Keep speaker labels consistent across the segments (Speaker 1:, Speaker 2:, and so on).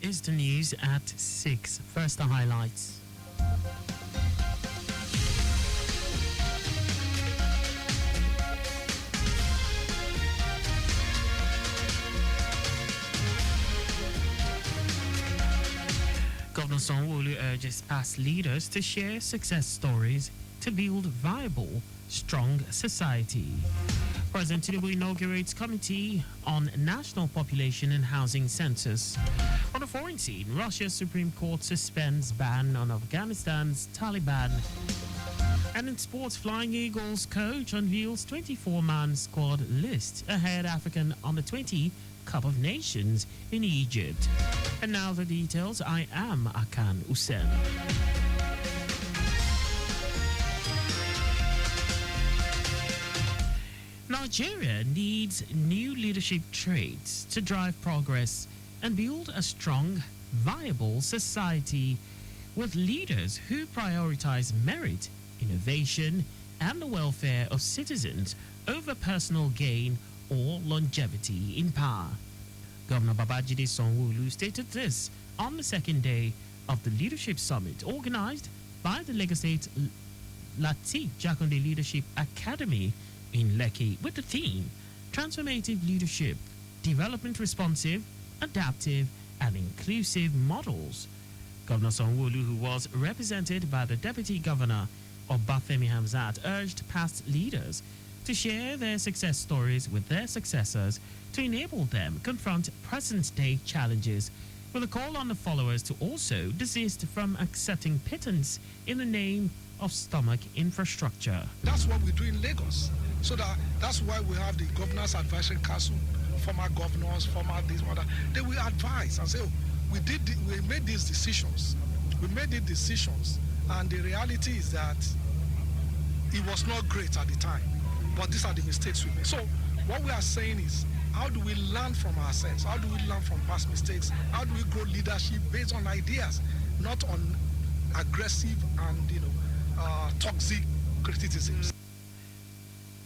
Speaker 1: is the news at 6. First, the highlights. Governor Sanwo-Olu urges past leaders to share success stories to build viable, strong society. President Tinubu inaugurates Committee on National Population and Housing Census. On the foreign scene, Russia's Supreme Court suspends ban on Afghanistan's Taliban. And in sports, Flying Eagles coach unveils 24-man squad list ahead African Under-20 Cup of Nations in Egypt. And now the details. I am Akan Usen. Nigeria needs new leadership traits to drive progress and build a strong, viable society with leaders who prioritize merit, innovation, and the welfare of citizens over personal gain or longevity in power. Governor Babajide Sanwo-Olu stated this on the second day of the Leadership Summit organized by the Lagos State Lateef Jakonde Leadership Academy in Lekki with the theme Transformative Leadership, Development Responsive, Adaptive and Inclusive Models. Governor Sanwo-Olu, who was represented by the Deputy Governor Obafemi Hamzat, urged past leaders to share their success stories with their successors to enable them confront present-day challenges, with a call on the followers to also desist from accepting pittance in the name of stomach infrastructure.
Speaker 2: That's what we do in Lagos. So that's why we have the Governors Advisory Council, former governors, former this, that. They will advise and say, oh, we made these decisions. We made these decisions, and the reality is that it was not great at the time, but these are the mistakes we made. So what we are saying is, how do we learn from ourselves? How do we learn from past mistakes? How do we grow leadership based on ideas, not on aggressive and toxic criticisms?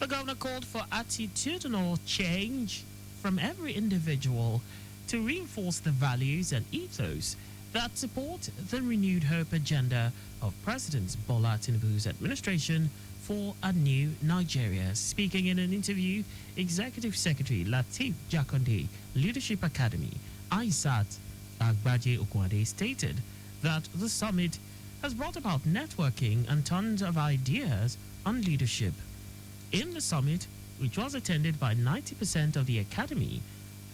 Speaker 1: The governor called for attitudinal change from every individual to reinforce the values and ethos that support the renewed hope agenda of President Bola Tinubu's administration for a new Nigeria. Speaking in an interview, Executive Secretary Lateef Jakonde Leadership Academy, Aisat Agbaje Okwade, stated that the summit has brought about networking and tons of ideas on leadership. In the summit, which was attended by 90% of the academy,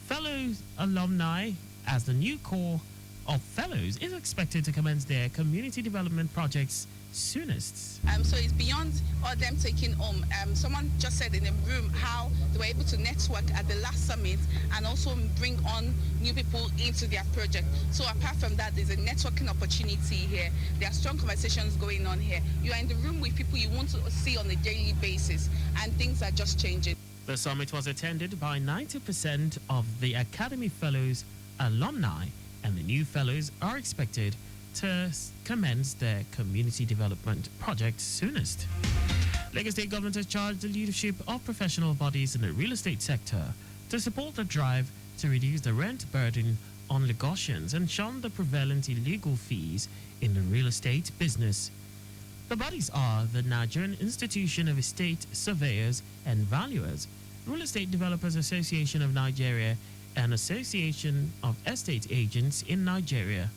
Speaker 1: fellow alumni, as the new core of fellows is expected to commence their community development projects soonest.
Speaker 3: So it's beyond all them taking home. Someone just said in the room how they were able to network at the last summit and also bring on new people into their project. So apart from that, there's a networking opportunity here. There are strong conversations going on here. You are in the room with people you want to see on a daily basis, and things are just changing.
Speaker 1: The summit was attended by 90% of the Academy Fellows alumni, and the new fellows are expected to commence their community development project soonest. Lagos State government has charged the leadership of professional bodies in the real estate sector to support the drive to reduce the rent burden on Lagosians and shun the prevalent illegal fees in the real estate business. The bodies are the Nigerian Institution of Estate Surveyors and Valuers, Real Estate Developers Association of Nigeria, and Association of Estate Agents in Nigeria.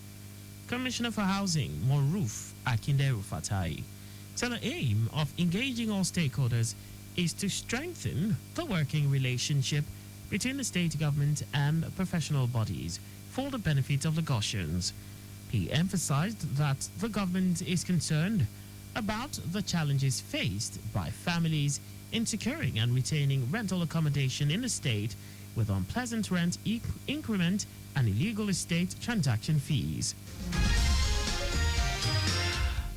Speaker 1: Commissioner for Housing, Moruf Akinderu Fatai, said the aim of engaging all stakeholders is to strengthen the working relationship between the state government and professional bodies for the benefit of Lagosians. He emphasized that the government is concerned about the challenges faced by families in securing and retaining rental accommodation in the state with unpleasant rent increment and illegal estate transaction fees.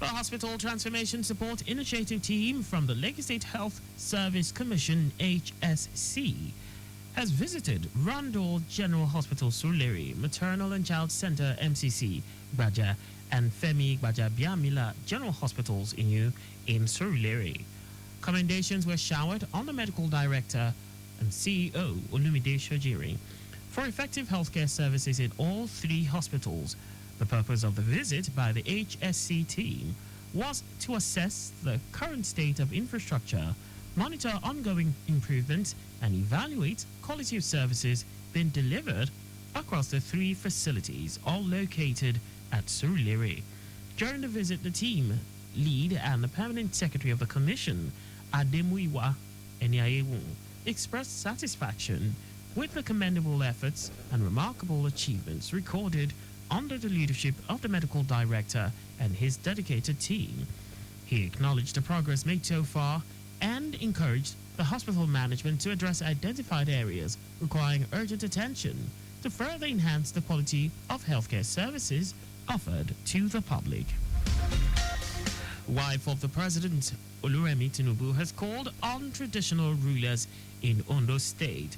Speaker 1: The Hospital Transformation Support Initiative team from the Lagos State Health Service Commission, HSC, has visited Randall General Hospital Surulere, Maternal and Child Center MCC, Gbaja, and Femi Gbajabiamila General Hospitals in Surulere. Commendations were showered on the medical director and CEO Olumide Shojiri for effective healthcare services in all 3 hospitals. The purpose of the visit by the HSC team was to assess the current state of infrastructure, monitor ongoing improvements, and evaluate quality of services being delivered across the 3 facilities, all located at Surulere. During the visit, the team lead and the permanent secretary of the commission, Ademuyiwa Eniayewu, expressed satisfaction with the commendable efforts and remarkable achievements recorded under the leadership of the medical director and his dedicated team. He acknowledged the progress made so far and encouraged the hospital management to address identified areas requiring urgent attention to further enhance the quality of healthcare services offered to the public. Wife of the President, Oluremi Tinubu, has called on traditional rulers in Ondo State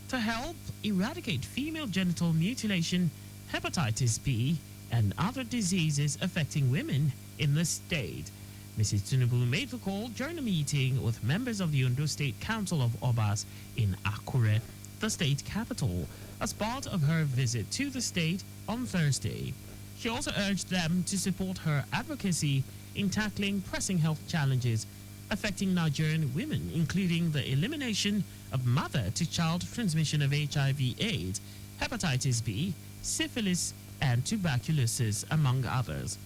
Speaker 1: to help eradicate female genital mutilation, hepatitis B, and other diseases affecting women in the state. Mrs. Tinubu made the call during a meeting with members of the Ondo State Council of Obas in Akure, the state capital, as part of her visit to the state on Thursday. She also urged them to support her advocacy in tackling pressing health challenges affecting Nigerian women, including the elimination of mother-to-child transmission of HIV/AIDS, hepatitis B, syphilis, and tuberculosis, among others.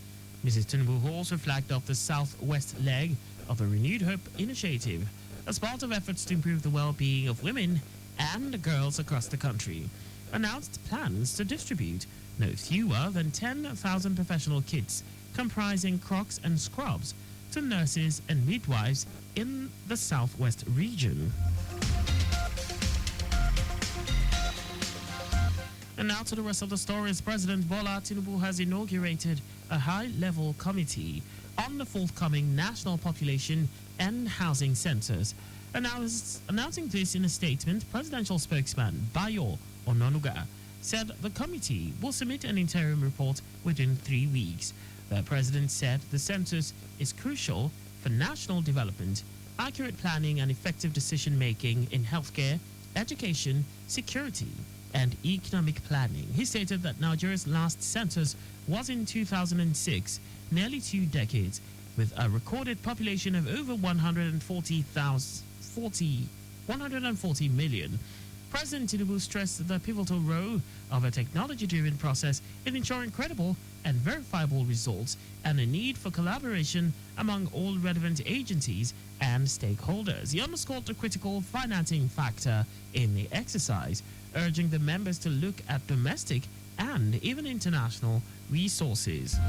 Speaker 1: Mrs. Tinubu also flagged off the southwest leg of the Renewed Hope initiative as part of efforts to improve the well-being of women and girls across the country, announced plans to distribute no fewer than 10,000 professional kits comprising Crocs and scrubs to nurses and midwives in the southwest region. And now to the rest of the stories. President Bola Tinubu has inaugurated a high-level committee on the forthcoming national population and housing census. Announcing this in a statement, presidential spokesman Bayo Ononuga said the committee will submit an interim report within 3 weeks. The president said the census is crucial for national development, accurate planning, and effective decision-making in healthcare, education, security, and economic planning. He stated that Nigeria's last census was in 2006, nearly 2 decades, with a recorded population of over 140 million. President Tinubu stressed the pivotal role of a technology-driven process in ensuring credible and verifiable results and the need for collaboration among all relevant agencies and stakeholders. He underscored the critical financing factor in the exercise, urging the members to look at domestic and even international resources.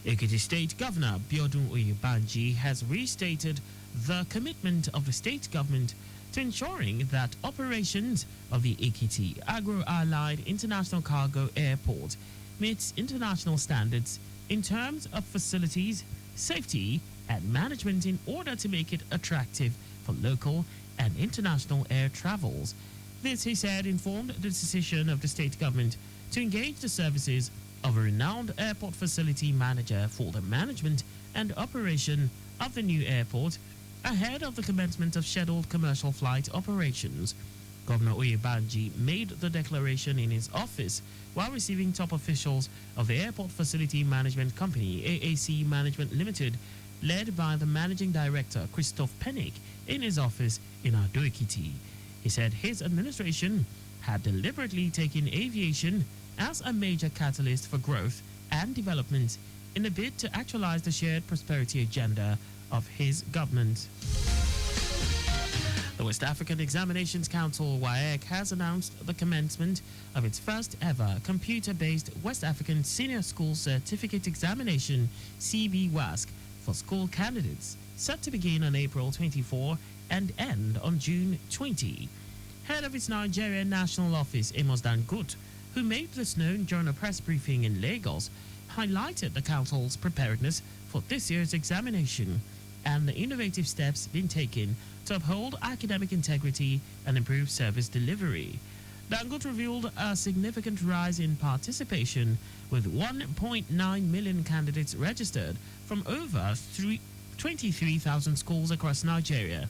Speaker 1: Ekiti State Governor Biodun Oyebanji has restated the commitment of the state government to ensuring that operations of the Ekiti Agro-Allied International Cargo Airport meets international standards in terms of facilities, safety, and management in order to make it attractive for local and international air travels. This, he said, informed the decision of the state government to engage the services of a renowned airport facility manager for the management and operation of the new airport ahead of the commencement of scheduled commercial flight operations. Governor Oyebanji made the declaration in his office while receiving top officials of the Airport Facility Management Company, AAC Management Limited, led by the Managing Director, Christoph Pennick, in his office in Ado-Ekiti. He said his administration had deliberately taken aviation as a major catalyst for growth and development in a bid to actualize the shared prosperity agenda of his government. The West African Examinations Council, WAEC, has announced the commencement of its first ever computer-based West African Senior School Certificate Examination, CBWASC, for school candidates, set to begin on April 24 and end on June 20. Head of its Nigerian National Office, Amos Dangote, who made this known during a press briefing in Lagos, highlighted the council's preparedness for this year's examination and the innovative steps being taken to uphold academic integrity and improve service delivery. Dangote revealed a significant rise in participation, with 1.9 million candidates registered from over 23,000 schools across Nigeria.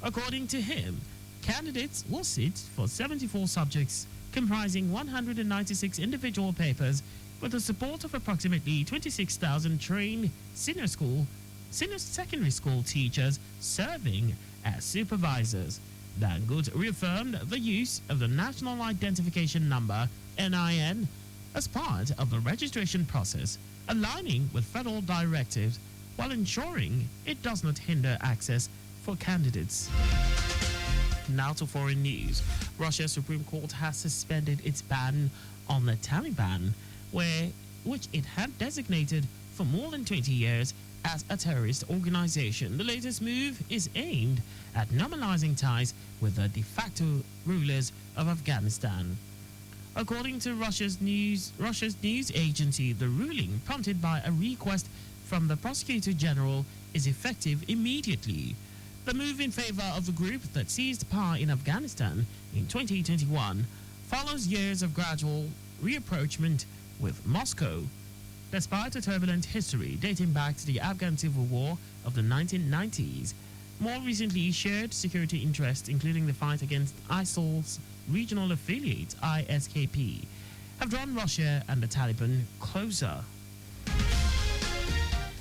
Speaker 1: According to him, Candidates will sit for 74 subjects comprising 196 individual papers with the support of approximately 26,000 trained senior secondary school teachers serving as supervisors. Dangote reaffirmed the use of the National Identification Number, NIN, as part of the registration process, aligning with federal directives while ensuring it does not hinder access for candidates. Now to foreign news. Russia's Supreme Court has suspended its ban on the Taliban, which it had designated for more than 20 years as a terrorist organization. The latest move is aimed at normalizing ties with the de facto rulers of Afghanistan. According to Russia's news agency, the ruling, prompted by a request from the Prosecutor General, is effective immediately. The move in favor of the group that seized power in Afghanistan in 2021 follows years of gradual rapprochement with Moscow. Despite a turbulent history dating back to the Afghan Civil War of the 1990s, more recently shared security interests, including the fight against ISIL's regional affiliate, ISKP, have drawn Russia and the Taliban closer.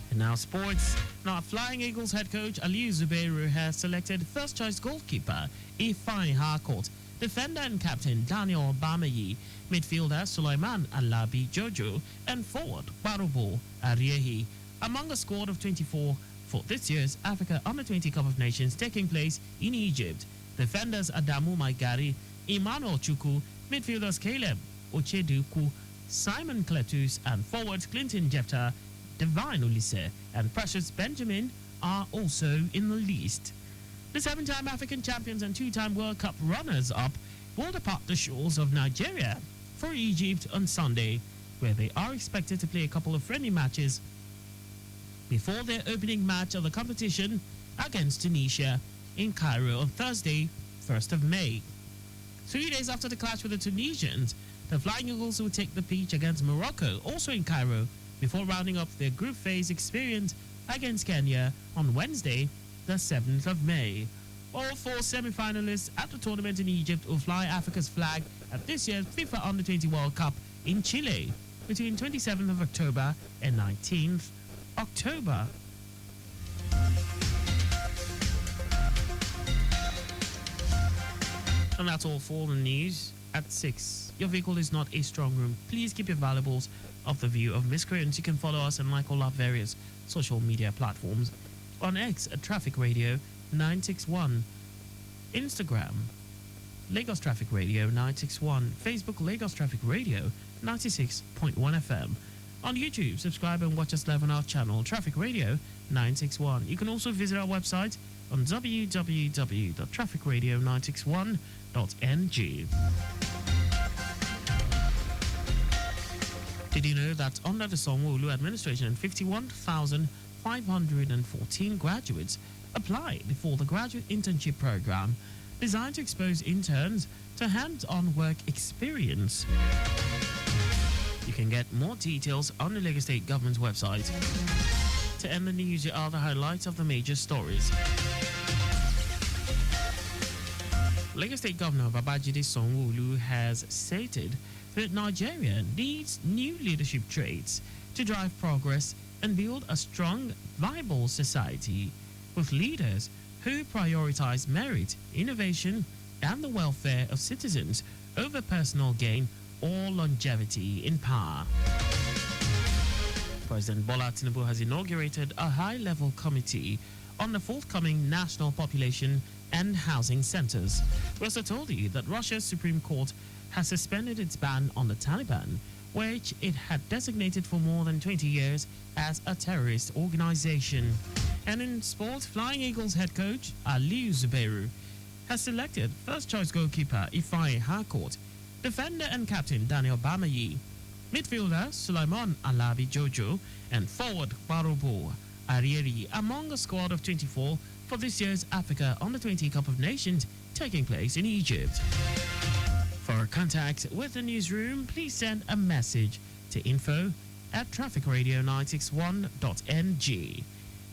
Speaker 1: And now sports. Now, Flying Eagles head coach Ali Zubairu has selected first-choice goalkeeper Ifeanyi Harcourt, defender and captain Daniel Bamayi, midfielder Sulaiman Alabi Jojo, and forward Barubo Ariehi among a squad of 24 for this year's Africa Under-20 Cup of Nations taking place in Egypt. Defenders Adamu Maigari, Emmanuel Chukwu, midfielders Caleb Ocheduku, Simon Cletus, and forwards Clinton Jepta, Divine Ulisse, and Precious Benjamin are also in the list. The 7-time African champions and 2-time World Cup runners-up will depart the shores of Nigeria for Egypt on Sunday, where they are expected to play a couple of friendly matches before their opening match of the competition against Tunisia in Cairo on Thursday, 1st of May. 3 days after the clash with the Tunisians, the Flying Eagles will take the pitch against Morocco, also in Cairo, before rounding up their group phase experience against Kenya on Wednesday, the 7th of May. All 4 semi-finalists at the tournament in Egypt will fly Africa's flag at this year's FIFA Under-20 World Cup in Chile between 27th of October and 19th October. And that's all for the news at 6. Your vehicle is not a strong room. Please keep your valuables off the view of miscreants. You can follow us and like all our various social media platforms. On X at Traffic Radio 961. Instagram, Lagos Traffic Radio 961. Facebook, Lagos Traffic Radio 96.1 FM. On YouTube, subscribe and watch us live on our channel, Traffic Radio 961. You can also visit our website on www.trafficradio961.ng. Did you know that under the Sanwo-Olu administration, 51,514 graduates applied for the graduate internship program designed to expose interns to hands-on work experience? You can get more details on the Lagos State Government's website. To end the news, here are the highlights of the major stories. Lagos State Governor Babajide Sanwo-Olu has stated that Nigeria needs new leadership traits to drive progress and build a strong, viable society with leaders who prioritize merit, innovation, and the welfare of citizens over personal gain or longevity in power. President Bola Tinubu has inaugurated a high-level committee on the forthcoming national population and housing centers. We also told you that Russia's Supreme Court has suspended its ban on the Taliban, which it had designated for more than 20 years as a terrorist organization. And in sports, Flying Eagles head coach Ali Zubairu has selected first-choice goalkeeper Ifeanyi Harcourt, defender and captain Daniel Bamayi, midfielder Sulaiman Alabi Jojo, and forward Barubo Ariehi among a squad of 24 for this year's Africa Under-20 Cup of Nations taking place in Egypt. For contact with the newsroom, please send a message to info@trafficradio961.ng.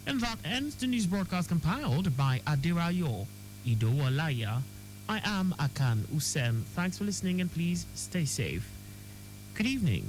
Speaker 1: And that ends the news broadcast compiled by Adirayo Idowalaya I am Akan Usen. Thanks for listening and please stay safe. Good evening.